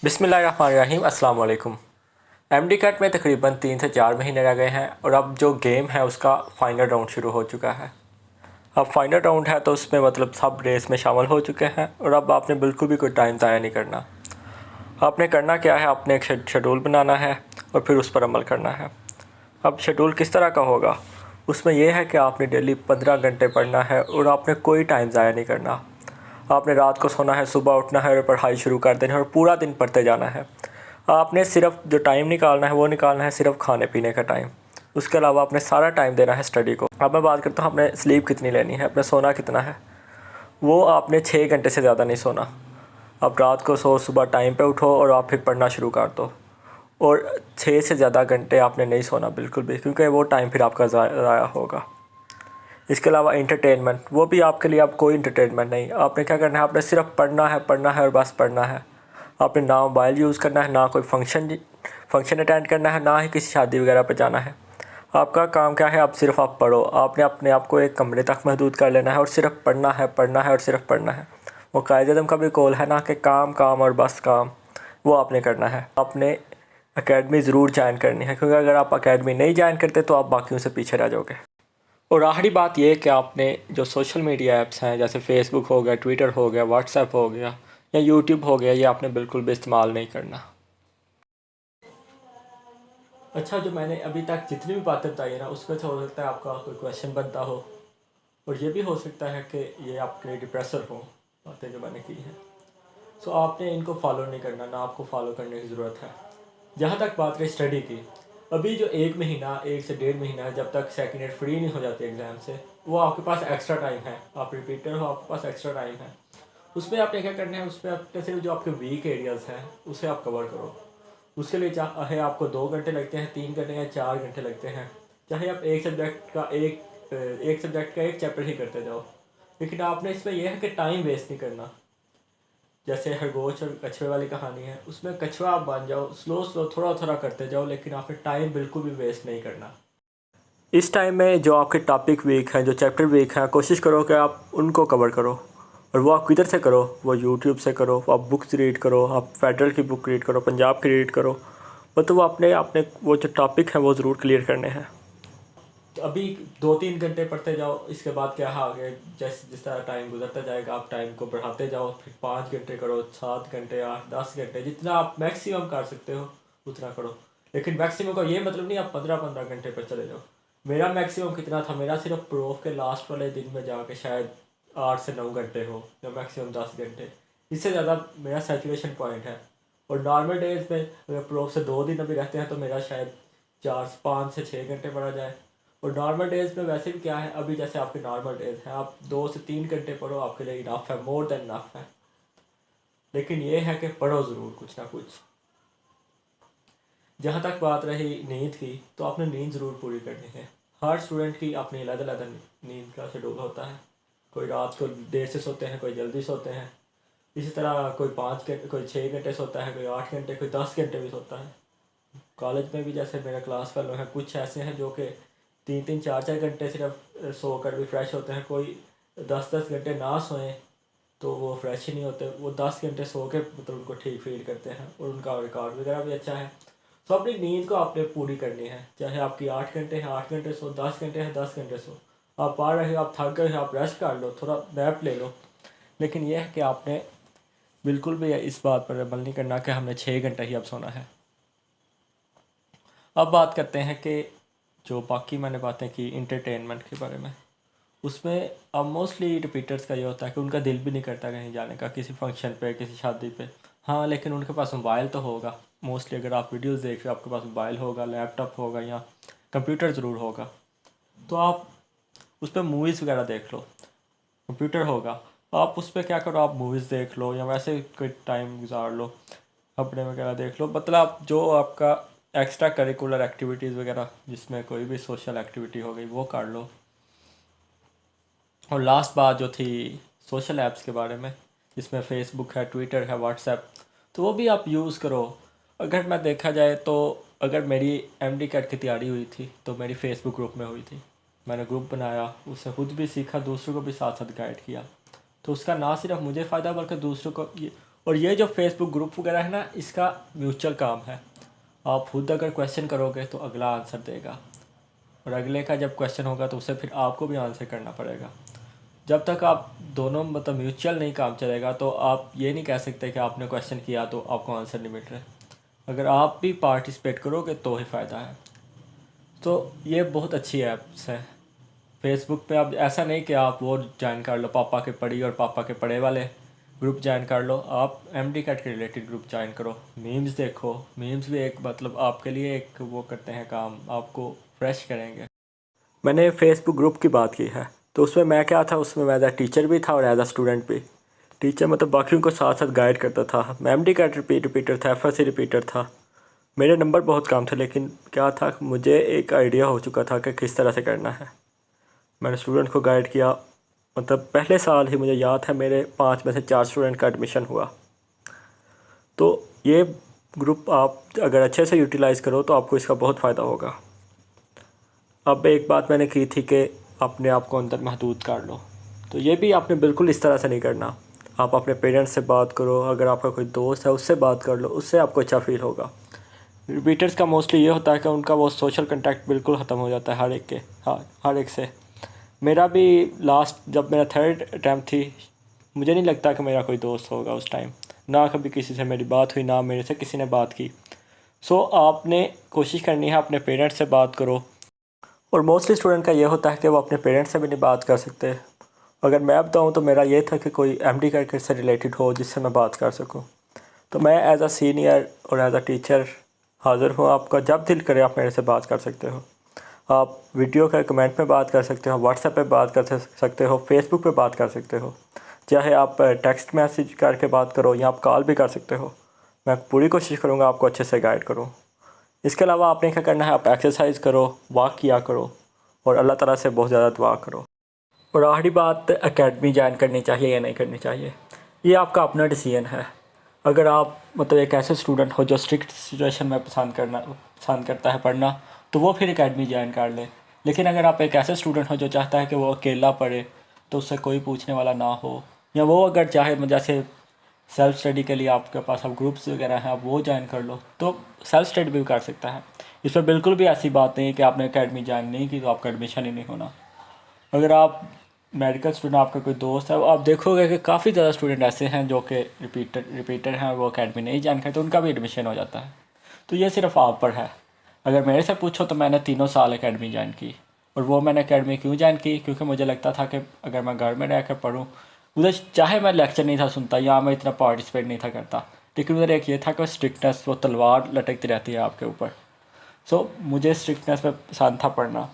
बिस्मिल्लाहिर्रहमानिर्रहीम अस्सलाम वालेकुम। एमडी कैट में तकरीबन 3 से 4 महीने रह गए हैं और अब जो गेम है उसका फ़ाइनल राउंड शुरू हो चुका है। अब फाइनल राउंड है तो उसमें मतलब सब रेस में शामिल हो चुके हैं और अब आपने बिल्कुल भी कोई टाइम ज़ाया नहीं करना। आपने करना क्या है, आपने एक शेड्यूल बनाना है और फिर उस पर अमल करना है। अब शेड्यूल किस तरह का होगा, उसमें यह है कि आपने डेली 15 घंटे पढ़ना है और आपने कोई टाइम ज़ाया नहीं करना। आपने रात को सोना है, सुबह उठना है और पढ़ाई शुरू कर देनी है और पूरा दिन पढ़ते जाना है। आपने सिर्फ जो टाइम निकालना है वो निकालना है सिर्फ खाने पीने का टाइम। उसके अलावा आपने सारा टाइम देना है स्टडी को। अब मैं बात करता हूँ आपने स्लीप कितनी लेनी है, अपने सोना कितना है। वो आपने 6 घंटे से ज़्यादा नहीं सोना। अब रात को सो, सुबह टाइम पे उठो और आप फिर पढ़ना शुरू कर दो। और 6 से ज़्यादा घंटे आपने नहीं सोना बिल्कुल भी, क्योंकि वो टाइम फिर आपका ज़ाया होगा। इसके अलावा इंटरटेनमेंट, वो भी आपके लिए अब कोई इंटरटेनमेंट नहीं। आपने क्या करना है, आपने सिर्फ पढ़ना है और बस पढ़ना है। आपने ना मोबाइल यूज़ करना है, ना कोई फंक्शन अटेंड करना है, ना ही किसी शादी वगैरह पे जाना है। आपका काम क्या है, अब सिर्फ आप पढ़ो। आपने अपने आप को एक कमरे तक महदूद कर लेना है और सिर्फ पढ़ना है और सिर्फ पढ़ना है। वो कायदे-आज़म का भी कौल है ना कि काम काम और बस काम, वो आपने करना है। आपने एकेडमी ज़रूर ज्वाइन करनी है, क्योंकि अगर आप एकेडमी नहीं ज्वाइन करते तो आप बाकियों से पीछे रह जाओगे। और आखिरी बात ये कि आपने जो सोशल मीडिया ऐप्स हैं जैसे फ़ेसबुक हो गया, ट्विटर हो गया, व्हाट्सएप हो गया या यूट्यूब हो गया, ये आपने बिल्कुल भी इस्तेमाल नहीं करना। अच्छा, जो मैंने अभी तक जितनी भी बातें बताई है ना, उसमें से हो सकता है आपका कोई क्वेश्चन बनता हो और ये भी हो सकता है कि ये आपके लिए डिप्रेसर हो, बातें जो मैंने की हैं। सो आपने इनको फॉलो नहीं करना, ना आपको फॉलो करने की ज़रूरत है। जहाँ तक बात रही स्टडी की, अभी जो 1 से 1.5 महीना है जब तक सेकेंड ईयर फ्री नहीं हो जाती एग्ज़ाम से, वो आपके पास एक्स्ट्रा टाइम है। आप रिपीटर हो, आपके पास एक्स्ट्रा टाइम है। उसमें आपने क्या करना है, उसमें आपने सिर्फ जो आपके वीक एरियाज़ हैं उसे आप कवर करो। उसके लिए चाहे आपको 2 घंटे लगते हैं, 3 घंटे या 4 घंटे लगते हैं, चाहे आप एक सब्जेक्ट का एक चैप्टर ही करते जाओ, लेकिन आपने इसमें यह है कि टाइम वेस्ट नहीं करना। जैसे खरगोश और कछुए वाली कहानी है, उसमें कछुआ आप बन जाओ, स्लो स्लो थोड़ा थोड़ा करते जाओ, लेकिन आपने टाइम बिल्कुल भी वेस्ट नहीं करना। इस टाइम में जो आपके टॉपिक वीक हैं, जो चैप्टर वीक हैं, कोशिश करो कि आप उनको कवर करो। और वो आप किधर से करो, वो यूट्यूब से करो, आप बुक्स रीड करो, आप फेडरल की बुक रीड करो, पंजाब की रीड करो। मतलब वो अपने अपने वो जो टॉपिक हैं वो ज़रूर क्लियर करने हैं। तो अभी 2-3 घंटे पढ़ते जाओ, इसके बाद क्या आगे जैसे जिस तरह टाइम गुजरता जाएगा आप टाइम को बढ़ाते जाओ। फिर 5 घंटे करो, 7 घंटे, 8-10 घंटे, जितना आप मैक्सिमम कर सकते हो उतना करो। लेकिन मैक्सिमम का ये मतलब नहीं आप 15-15 घंटे पर चले जाओ। मेरा मैक्सिमम कितना था, मेरा सिर्फ प्रूफ के लास्ट वाले दिन में जाके शायद 8 से 9 घंटे हो, या मैक्सिमम 10 घंटे। इससे ज़्यादा मेरा सैचुरेशन पॉइंट है। और नॉर्मल डेज में अगर प्रूफ से 2 दिन अभी रहते हैं तो मेरा शायद 5 से 6 घंटे पढ़ा जाए। और नॉर्मल डेज़ में वैसे भी क्या है, अभी जैसे आपके नॉर्मल डेज़ हैं, आप 2 से 3 घंटे पढ़ो, आपके लिए इनफ है, मोर देन इनफ है। लेकिन ये है कि पढ़ो ज़रूर कुछ ना कुछ। जहाँ तक बात रही नींद की, तो आपने नींद ज़रूर पूरी करनी है। हर स्टूडेंट की अपनी अलग-अलग नींद का शेड्यूल होता है। कोई रात को देर से सोते हैं, कोई जल्दी सोते हैं। इसी तरह कोई 5 घंटे, कोई 6 घंटे सोता है, कोई 8 घंटे, कोई 10 घंटे भी सोता है। कॉलेज में भी जैसे मेरे क्लास फेलो हैं, कुछ ऐसे हैं जो कि 3-3, 4-4 घंटे सिर्फ सोकर भी फ्रेश होते हैं। कोई 10-10 घंटे ना सोएं तो वो फ्रेश ही नहीं होते। वो 10 घंटे सो के मतलब उनको ठीक फील करते हैं और उनका रिकॉर्ड वगैरह भी अच्छा है। तो अपनी नींद को आपने पूरी करनी है, चाहे आपकी 8 घंटे हैं 8 घंटे सो, 10 घंटे हैं 10 घंटे सो। आप पढ़ रहे हो, आप थक गए हो, आप रेस्ट कर लो, थोड़ा नैप ले लो। लेकिन यह है कि आपने बिल्कुल भी इस बात पर अमल नहीं करना कि हमने 6 घंटे ही अब सोना है। अब बात करते हैं कि जो बाकी मैंने बातें की इंटरटेनमेंट के बारे में, उसमें अब मोस्टली रिपीटर्स का ये होता है कि उनका दिल भी नहीं करता कहीं जाने का, किसी फंक्शन पे, किसी शादी पे। हाँ, लेकिन उनके पास मोबाइल तो होगा। मोस्टली अगर आप वीडियोस देख रहे हो, आपके पास मोबाइल होगा, लैपटॉप होगा या कंप्यूटर ज़रूर होगा, तो आप उस पर मूवीज़ वगैरह देख लो। कंप्यूटर होगा, आप उस पर क्या करो, आप मूवीज़ देख लो या वैसे कोई टाइम गुजार लो, कपड़े वगैरह देख लो। मतलब जो आपका एक्स्ट्रा करिकुलर एक्टिविटीज़ वगैरह, जिसमें कोई भी सोशल एक्टिविटी हो गई, वो कर लो। और लास्ट बात जो थी सोशल ऐप्स के बारे में, जिसमें फ़ेसबुक है, ट्विटर है, व्हाट्सएप, तो वो भी आप यूज़ करो। अगर मैं देखा जाए तो अगर मेरी एमडी कैट की तैयारी हुई थी तो मेरी फ़ेसबुक ग्रुप में हुई थी। मैंने ग्रुप बनाया, उससे खुद भी सीखा, दूसरों को भी साथ साथ गाइड किया। तो उसका ना सिर्फ मुझे फ़ायदा बल्कि दूसरों को ये और ये जो फेसबुक ग्रुप वगैरह है ना, इसका म्यूचुअल काम है। आप खुद अगर क्वेश्चन करोगे तो अगला आंसर देगा, और अगले का जब क्वेश्चन होगा तो उसे फिर आपको भी आंसर करना पड़ेगा। जब तक आप दोनों मतलब म्यूचुअल नहीं काम चलेगा तो आप ये नहीं कह सकते कि आपने क्वेश्चन किया तो आपको आंसर नहीं मिल रहा। अगर आप भी पार्टिसिपेट करोगे तो ही फ़ायदा है। तो ये बहुत अच्छी ऐप्स है। फेसबुक पे आप ऐसा नहीं कि आप वो ज्वाइन कर लो, पापा के पढ़ी और पापा के पढ़े वाले ग्रुप ज्वाइन कर लो। आप एमडी कैट के रिलेटेड ग्रुप ज्वाइन करो, मीम्स देखो। मीम्स भी एक मतलब आपके लिए एक वो करते हैं काम, आपको फ्रेश करेंगे। मैंने फेसबुक ग्रुप की बात की है, तो उसमें मैं क्या था, उसमें मैं एज अ टीचर भी था और एज अ स्टूडेंट भी। टीचर मतलब बाकियों को साथ साथ गाइड करता था। मैं एमडी कैट रिपीटर था, एफएससी रिपीटर था। मेरे नंबर बहुत कम थे, लेकिन क्या था, मुझे एक आइडिया हो चुका था कि किस तरह से करना है। मैंने स्टूडेंट को गाइड किया। मतलब पहले साल ही मुझे याद है मेरे 5 में से 4 स्टूडेंट का एडमिशन हुआ। तो ये ग्रुप आप अगर अच्छे से यूटिलाइज़ करो तो आपको इसका बहुत फ़ायदा होगा। अब एक बात मैंने की थी कि अपने आप को अंदर महदूद कर लो, तो ये भी आपने बिल्कुल इस तरह से नहीं करना। आप अपने पेरेंट्स से बात करो, अगर आपका कोई दोस्त है उससे बात कर लो, उससे आपको अच्छा फील होगा। रिपीटर्स का मोस्टली ये होता है कि उनका वो सोशल कंटेक्ट बिल्कुल ख़त्म हो जाता है हर एक के, हाँ हर एक से। मेरा भी लास्ट जब मेरा 3rd अटैम्प्ट थी, मुझे नहीं लगता कि मेरा कोई दोस्त होगा उस टाइम। ना कभी किसी से मेरी बात हुई, ना मेरे से किसी ने बात की। सो आपने कोशिश करनी है अपने पेरेंट्स से बात करो। और मोस्टली स्टूडेंट का ये होता है कि वो अपने पेरेंट्स से भी नहीं बात कर सकते। अगर मैं बताऊँ तो मेरा ये था कि कोई एमडी कैट से रिलेटेड हो जिससे मैं बात कर सकूँ। तो मैं एज अ सीनियर और एज अ टीचर हाज़िर हूँ। आपका जब दिल करे आप मेरे से बात कर सकते हो। आप वीडियो का कमेंट में बात कर सकते हो, व्हाट्सएप पे बात कर सकते हो, फेसबुक पे बात कर सकते हो। चाहे आप टेक्स्ट मैसेज करके बात करो या आप कॉल भी कर सकते हो। मैं पूरी कोशिश करूँगा आपको अच्छे से गाइड करूँ। इसके अलावा आपने क्या करना है, आप एक्सरसाइज करो, वॉक किया करो और अल्लाह ताला से बहुत ज़्यादा दुआ करो। और आखिरी बात, एकेडमी ज्वाइन करनी चाहिए या नहीं करनी चाहिए, ये आपका अपना डिसीजन है। अगर आप मतलब एक ऐसे स्टूडेंट हो जो स्ट्रिक्ट सिचुएशन में पसंद करता है पढ़ना, तो वो फिर एकेडमी ज्वाइन कर ले। लेकिन अगर आप एक ऐसे स्टूडेंट हो जो चाहता है कि वो अकेला पढ़े, तो उससे कोई पूछने वाला ना हो, या वो अगर चाहे जैसे सेल्फ़ स्टडी के लिए आपके पास अब ग्रुप्स वगैरह हैं, आप वो ज्वाइन कर लो, तो सेल्फ़ स्टडी भी कर सकता है। इसमें बिल्कुल भी ऐसी बात नहीं है कि आपने एकेडमी ज्वाइन नहीं की तो आपका एडमिशन ही नहीं होना। अगर आप मेडिकल स्टूडेंट, आपका कोई दोस्त है, आप देखोगे कि काफ़ी ज़्यादा स्टूडेंट ऐसे हैं जो कि रिपीटर हैं, वो अकेडमी नहीं ज्वाइन करते, उनका भी एडमिशन हो जाता है। तो ये सिर्फ आप पर है। अगर मेरे से पूछो तो मैंने 3 साल अकेडमी ज्वाइन की। और वो मैंने अकेडमी क्यों ज्वाइन की, क्योंकि मुझे लगता था कि अगर मैं घर में रह कर पढ़ूँ, उधर चाहे मैं लेक्चर नहीं था सुनता या मैं इतना पार्टिसिपेट नहीं था करता, लेकिन उधर एक ये था कि स्ट्रिक्टनेस, वो तलवार लटकती रहती है आपके ऊपर। सो मुझे स्ट्रिक्टनेस पे पसंद था पढ़ना।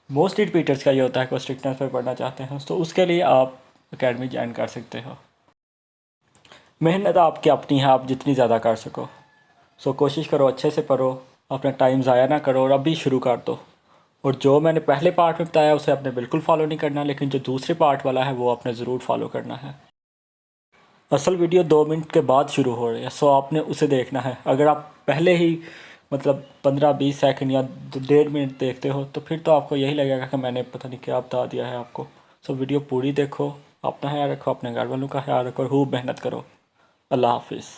मोस्ट रिपीटर्स का ये होता है कि वो स्ट्रिक्टनेस पे पढ़ना चाहते हैं, तो उसके लिए आप एकेडमी ज्वाइन कर सकते हो। मेहनत आपकी अपनी है, आप जितनी ज़्यादा कर सको। सो कोशिश करो अच्छे से पढ़ो, अपना टाइम ज़ाया ना करो और अभी शुरू कर दो। और जो मैंने पहले पार्ट में बताया उसे आपने बिल्कुल फॉलो नहीं करना, लेकिन जो दूसरे पार्ट वाला है वो आपने ज़रूर फॉलो करना है। असल वीडियो 2 मिनट के बाद शुरू हो रही है, सो आपने उसे देखना है। अगर आप पहले ही मतलब 15-20 सेकंड या 1.5 मिनट देखते हो तो फिर तो आपको यही लगेगा कि मैंने पता नहीं क्या बता दिया है आपको। सो वीडियो पूरी देखो, अपना ख्याल रखो, अपने घर वालों का ख्याल रखो और खूब मेहनत करो। अल्लाह हाफिज़।